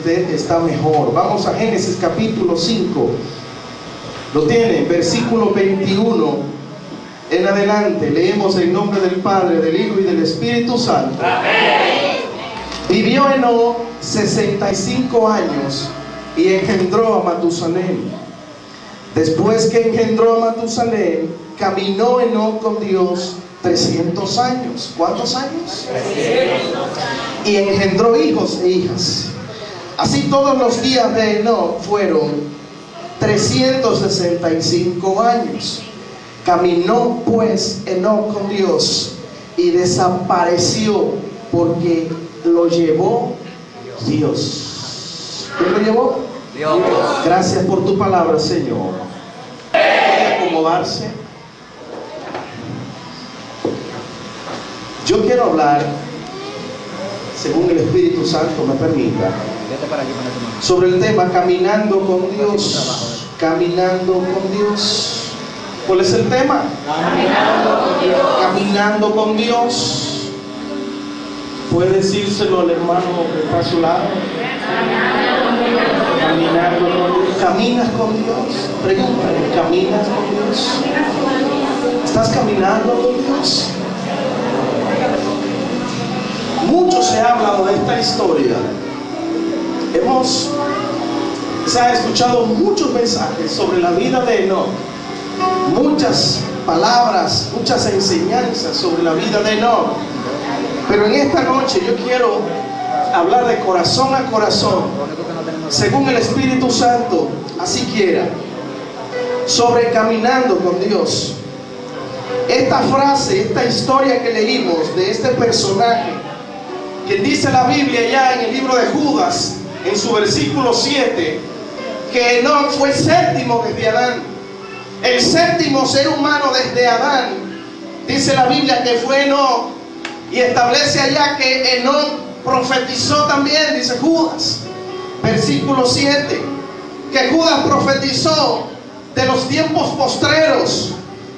usted está mejor. Vamos a Génesis capítulo 5. Lo tienen, versículo 21 en adelante. Leemos en nombre del Padre, del Hijo y del Espíritu Santo. Amén. Vivió Enoc 65 años y engendró a Matusalén. Después que engendró a Matusalén, caminó Enoc con Dios 300 años. ¿Cuántos años? 300. Y engendró hijos e hijas. Así todos los días de Enoc fueron 365 años. Caminó pues Enoc con Dios y desapareció porque lo llevó Dios. ¿Quién lo llevó? Dios. Gracias por tu palabra, Señor. ¿Puede acomodarse? Yo quiero hablar, según el Espíritu Santo me permita, sobre el tema caminando con Dios. Caminando con Dios. ¿Cuál es el tema? Caminando con Dios. Caminando con Dios. ¿Puede decírselo al hermano que está a su lado? Caminando con Dios. ¿Caminas con Dios? Pregúntale, ¿caminas con Dios? ¿Estás caminando con Dios? Mucho se ha hablado de esta historia. Se ha escuchado muchos mensajes sobre la vida de Enoc, muchas palabras, muchas enseñanzas sobre la vida de Enoc. Pero en esta noche yo quiero hablar de corazón a corazón, según el Espíritu Santo así quiera, sobre caminando con Dios. Esta frase, esta historia que leímos de este personaje, que dice la Biblia ya en el libro de Judas, en su versículo 7, que Enoc fue séptimo desde Adán, el séptimo ser humano desde Adán. Dice la Biblia que fue Enoc, y establece allá que Enoc profetizó también, dice Judas, versículo 7, que Judas profetizó de los tiempos postreros,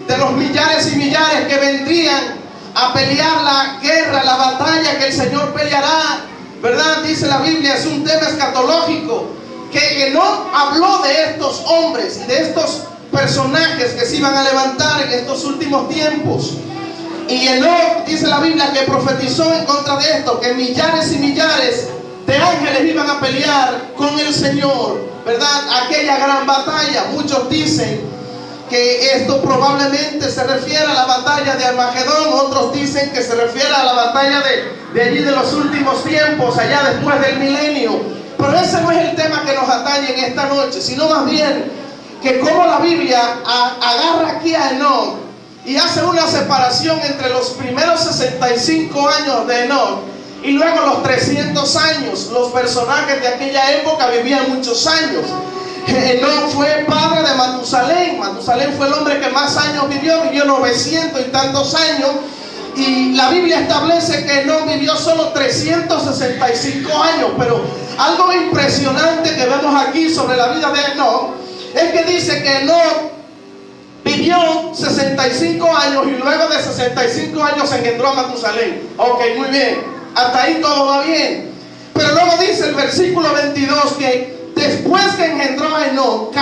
de los millares y millares que vendrían a pelear la guerra, la batalla que el Señor peleará, ¿verdad? Dice la Biblia, es un tema escatológico, que Enoc habló de estos hombres, de estos personajes que se iban a levantar en estos últimos tiempos. Y Enoc, dice la Biblia, que profetizó en contra de esto, que millares y millares de ángeles iban a pelear con el Señor, ¿verdad? Aquella gran batalla. Muchos dicen que esto probablemente se refiere a la batalla de Armagedón, otros dicen que se refiere a la batalla de allí de los últimos tiempos, allá después del milenio. Pero ese no es el tema que nos atañe en esta noche, sino más bien que cómo la Biblia agarra aquí a Enoc y hace una separación entre los primeros 65 años de Enoc y luego los 300 años. Los personajes de aquella época vivían muchos años. Enoc fue padre de Matusalén. Matusalén fue el hombre que más años vivió 900 y tantos años. Y la Biblia establece que Enoc vivió solo 365 años. Pero algo impresionante que vemos aquí sobre la vida de Enoc es que dice que Enoc vivió 65 años y luego de 65 años engendró a Matusalén. Ok, muy bien, hasta ahí todo va bien. Pero luego dice el versículo 22 que después que engendró a Enoc,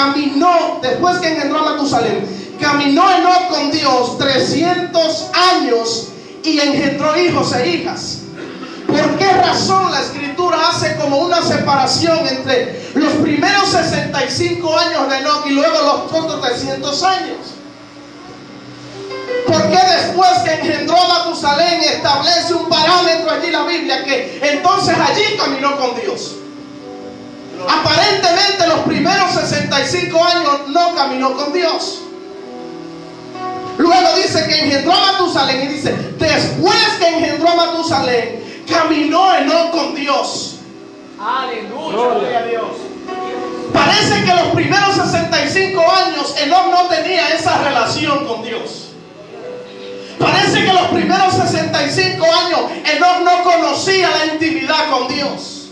después que engendró a Matusalén, caminó Enoc con Dios 300 años y engendró hijos e hijas. ¿Por qué razón la Escritura hace como una separación entre los primeros 65 años de Enoc y luego los otros 300 años? ¿Por qué después que engendró a Matusalén establece un parámetro allí la Biblia que entonces allí caminó con Dios? Aparentemente los primeros 65 años no caminó con Dios. Luego dice que engendró a Matusalén y dice, después que engendró a Matusalén, caminó Enoc con Dios. Aleluya, gloria a Dios. Parece que los primeros 65 años Enoc no tenía esa relación con Dios. Parece que los primeros 65 años Enoc no conocía la intimidad con Dios.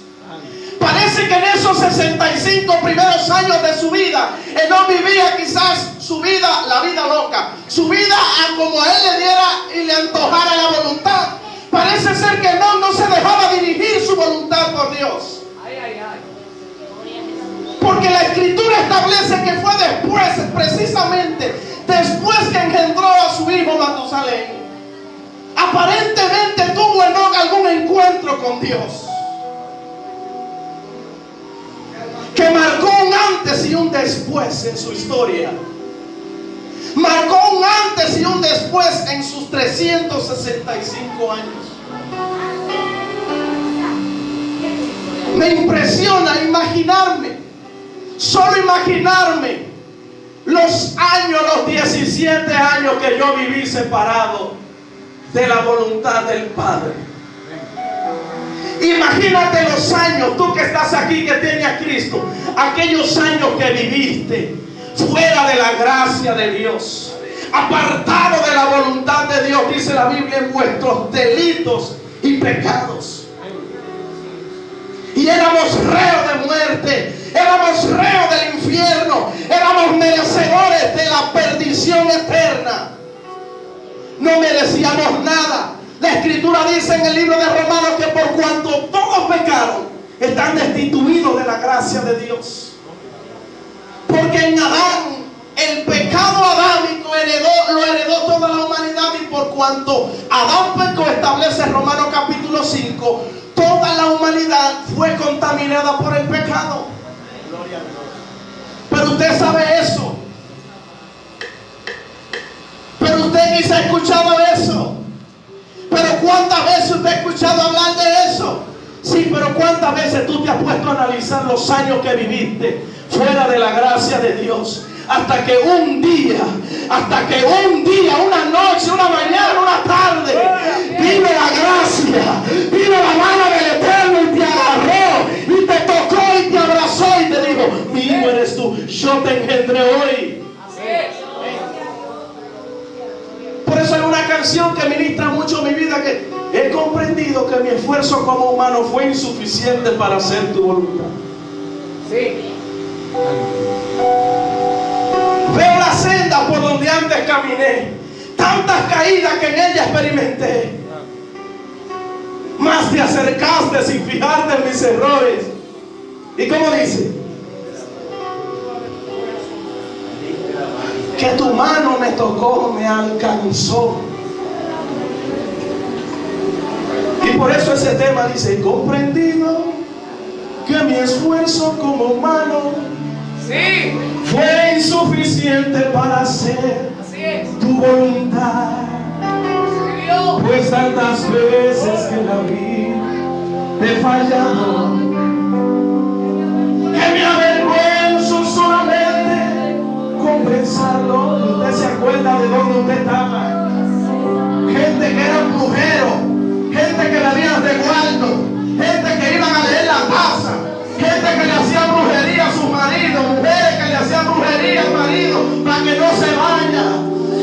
Parece que en esos 65 primeros años de su vida Enoc vivía quizás su vida, la vida loca, su vida a como a él le diera y le antojara la voluntad. Parece ser que Enoc no se dejaba dirigir su voluntad por Dios. establece que fue después, precisamente después que engendró a su hijo Matusalén. Aparentemente tuvo Enoc algún encuentro con Dios que marcó un antes y un después en su historia. Marcó un antes y un después en sus 365 años. Me impresiona imaginarme, solo imaginarme los años, los 17 años que yo viví separado de la voluntad del Padre. Imagínate los años, tú que estás aquí, que tienes a Cristo, aquellos años que viviste fuera de la gracia de Dios, apartado de la voluntad de Dios, dice la Biblia, en vuestros delitos y pecados. Y éramos reos de muerte, éramos reos del infierno, éramos merecedores de la perdición eterna. No merecíamos nada. La Escritura dice en el libro de Romanos que por cuanto todos pecaron, están destituidos de la gracia de Dios. Porque en Adán, el pecado adámico lo heredó toda la humanidad, y por cuanto Adán pecó, establece Romanos capítulo 5, toda la humanidad fue contaminada por el pecado. Pero usted sabe eso. Pero usted quizá ha escuchado eso. Pero ¿cuántas veces usted ha escuchado hablar de eso? Sí, pero ¿cuántas veces tú te has puesto a analizar los años que viviste fuera de la gracia de Dios? Hasta que un día, una noche, una mañana, una tarde, vino la gracia, vino la mano del Eterno y te agarró, y te tocó y te abrazó y te dijo: mi hijo eres tú, yo te engendré hoy. Por eso hay una canción que ministra mucho mi vida, que he comprendido que mi esfuerzo como humano fue insuficiente para hacer tu voluntad. Sí. Veo la senda por donde antes caminé, tantas caídas que en ella experimenté, más te acercaste sin fijarte en mis errores. ¿Y cómo dice? Que tu mano me tocó, me alcanzó. Y por eso ese tema dice: he comprendido que mi esfuerzo como humano fue insuficiente para hacer tu voluntad. Pues tantas veces que la vi te he fallado, que me avergüenzo solamente con pensarlo. Usted se acuerda de dónde usted estaba. Gente que era brujero, gente que le habían resguardo, gente que iban a leer la casa, gente que le hacía brujería a su marido, mujeres que le hacían brujería al marido para que no se vaya,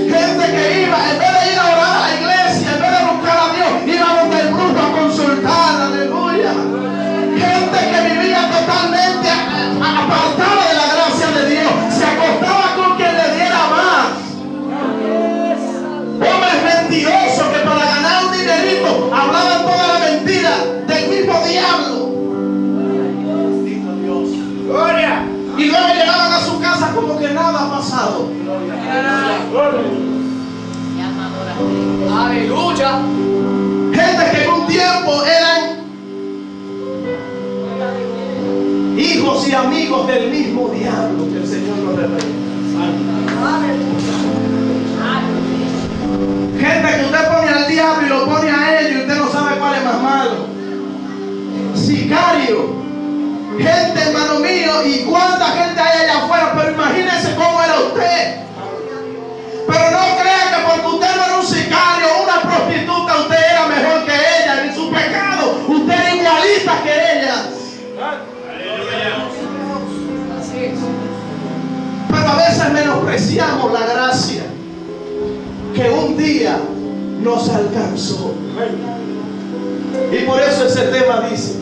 gente que iba, en vez de ir a orar a la iglesia, en vez de buscar a Dios, iba donde el brujo a consultar. Aleluya. Gente que vivía totalmente apartada de la gracia de Dios, se acostaba con quien le diera más. Hombres mentirosos que para ganar un dinerito hablaban toda la mentira del mismo diablo. Gloria. Y luego llegaban a su casa como que nada ha pasado. Aleluya. Gente que en un tiempo eran hijos y amigos del mismo diablo, que el Señor nos reprenda. Gente que usted pone al diablo y lo pone a ellos y usted no sabe cuál es más malo. Sicario. Gente, hermano mío, y cuánta gente hay allá afuera, pero imagínense cómo era usted. Pero no crea que porque usted no era un sicario o una prostituta, usted era mejor que ella. En su pecado, usted era igualita que ella. Pero a veces menospreciamos la gracia que un día nos alcanzó. Y por eso ese tema dice: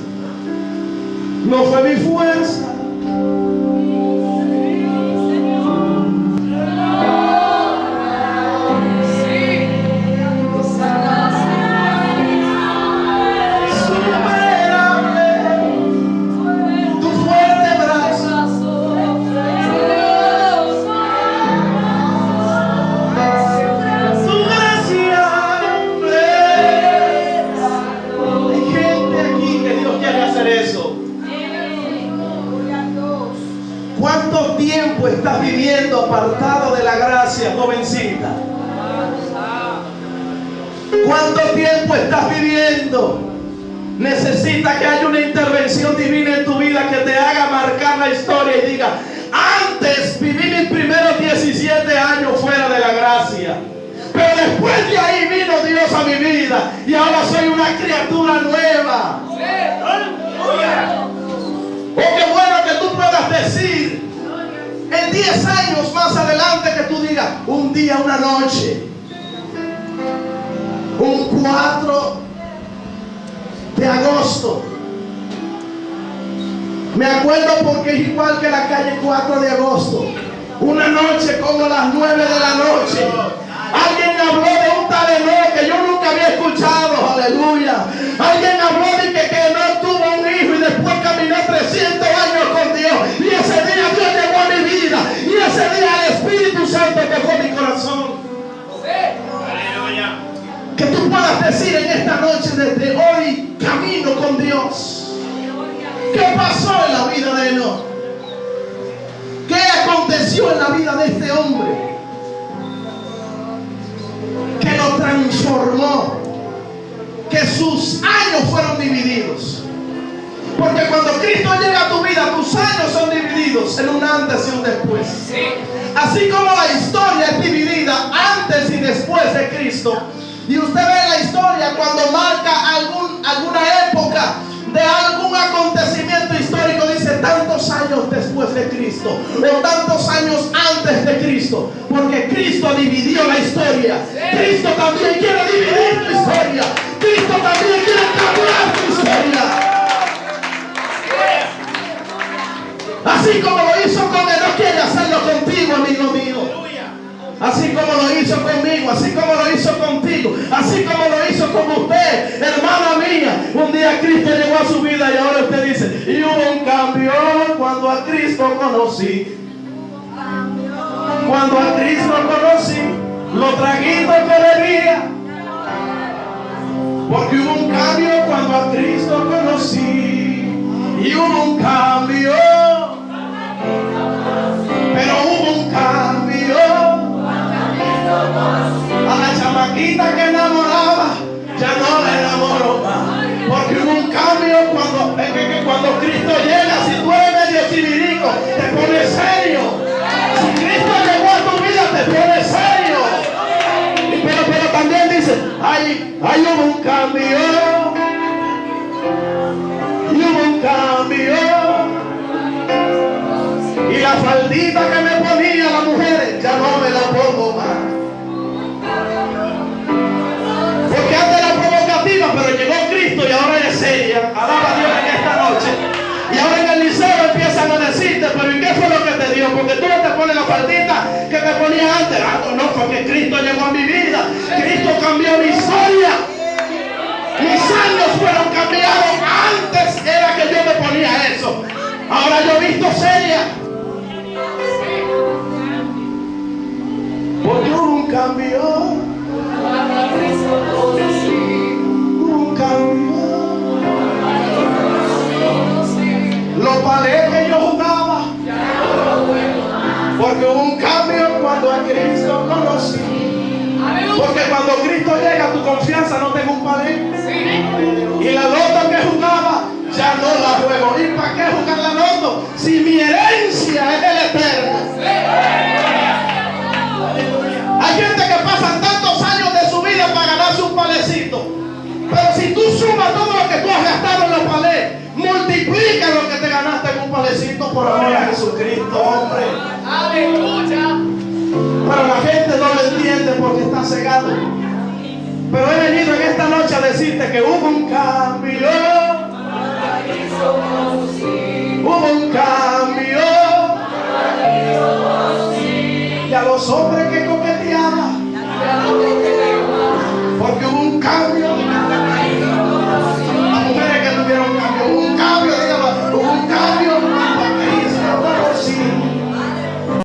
no fue mi fuerza, superable, tu fuerte brazo tiempo estás viviendo apartado de la gracia, jovencita? ¿Cuánto tiempo estás viviendo? Necesita que haya una intervención divina en tu vida que te haga marcar la historia y diga: antes viví mis primeros 17 años fuera de la gracia, pero después de ahí vino Dios a mi vida y ahora soy una criatura nueva. Oh, qué bueno que tú puedas decir en 10 años más adelante, que tú digas: un día, una noche, un 4 de agosto, me acuerdo porque es igual que la calle 4 de agosto, una noche como las 9 de la noche, alguien habló de un tal Enoc que yo nunca había escuchado, aleluya. Alguien habló de que no tuvo un hijo y después caminó 300 años con Dios, y ese día Dios llegó a mi vida, y ese día el Espíritu Santo tocó mi corazón. Que tú puedas decir en esta noche: desde hoy camino con Dios. ¿Qué pasó en la vida de Enoc? ¿Qué aconteció en la vida de este hombre que lo transformó? Que sus años fueron divididos. Porque cuando Cristo llega a tu vida, tus años son divididos en un antes y un después. Así como la historia es dividida antes y después de Cristo. Y usted ve la historia cuando marca alguna época de algún acontecimiento histórico, dice tantos años después de Cristo o tantos años antes de Cristo, porque Cristo dividió la historia. Cristo también quiere dividir tu historia. Cristo también quiere cambiar tu historia. Así como lo hizo con Enoc, quiere hacerlo contigo, amigo mío. Así como lo hizo conmigo, así como lo hizo contigo, así como lo hizo con usted, hermana mía. Un día Cristo llegó a su vida y ahora usted dice: y hubo un cambio cuando a Cristo conocí. Cuando a Cristo conocí, lo traguito que bebía. Porque hubo un cambio cuando a Cristo conocí. Y hubo un cambio. Pero hubo un cambio. A la chamaquita que enamoraba, ya no la enamoro más. Porque hubo un cambio cuando Cristo llega. Si tú eres medio chivirico, te pones serio. Si Cristo llegó a tu vida, te pones serio. Pero también dice: ay, hubo un cambio. Y hubo un cambio. Y la faldita que me ponía las mujeres, ya no me la pongo más. Porque antes era provocativa, pero llegó Cristo y ahora es seria. Alaba a Dios en esta noche. Y ahora en el liceo empiezan a decirte: pero ¿y qué fue lo que te dio? Porque tú no te pones la faldita que me ponía antes. No, porque Cristo llegó a mi vida. Cristo cambió mi historia. Mis años fueron cambiados. Antes era que yo me ponía eso. Ahora yo he visto seria. Porque hubo un cambio. Hubo un cambio. Los palés que yo jugaba. Porque hubo un cambio cuando a Cristo conocí. Porque cuando Cristo llega, tu confianza no tengo un palé. Y la loto que jugaba, ya no la juego. ¿Y para qué jugar la loto? Si mi herencia es del Eterno. Hay gente que pasan tantos años de su vida para ganarse un palecito. Pero si tú sumas todo lo que tú has gastado en los palés, multiplica lo que te ganaste en un palecito por amor a Jesucristo, hombre. Aleluya. Pero la gente no lo entiende porque está cegado. Pero he venido en esta noche a decirte que hubo un cambio. Hubo un cambio. Y a los hombres